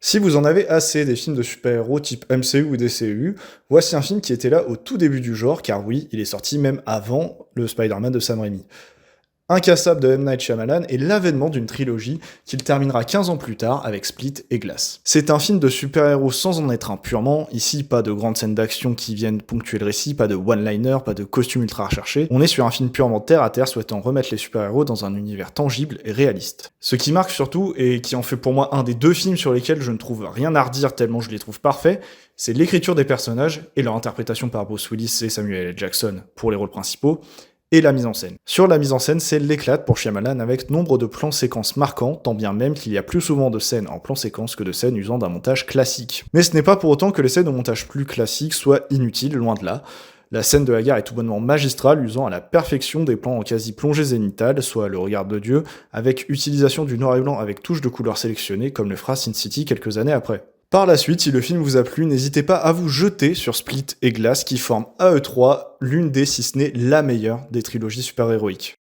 Si vous en avez assez des films de super-héros type MCU ou DCU, voici un film qui était là au tout début du genre, car oui, il est sorti même avant le Spider-Man de Sam Raimi. Incassable de M. Night Shyamalan est l'avènement d'une trilogie qu'il terminera 15 ans plus tard avec Split et Glass. C'est un film de super-héros sans en être un purement, ici pas de grandes scènes d'action qui viennent ponctuer le récit, pas de one-liner, pas de costumes ultra recherchés, on est sur un film purement terre à terre souhaitant remettre les super-héros dans un univers tangible et réaliste. Ce qui marque surtout, et qui en fait pour moi un des deux films sur lesquels je ne trouve rien à redire tellement je les trouve parfaits, c'est l'écriture des personnages et leur interprétation par Bruce Willis et Samuel L. Jackson pour les rôles principaux, et la mise en scène. Sur la mise en scène, c'est l'éclate pour Shyamalan avec nombre de plans séquences marquants, tant bien même qu'il y a plus souvent de scènes en plan séquence que de scènes usant d'un montage classique. Mais ce n'est pas pour autant que les scènes au montage plus classique soient inutiles, loin de là. La scène de la gare est tout bonnement magistrale, usant à la perfection des plans en quasi plongée zénitale, soit le regard de Dieu, avec utilisation du noir et blanc avec touche de couleurs sélectionnées, comme le fera Sin City quelques années après. Par la suite, si le film vous a plu, n'hésitez pas à vous jeter sur Split et Glass qui forment à eux trois l'une des, si ce n'est la meilleure des trilogies super-héroïques.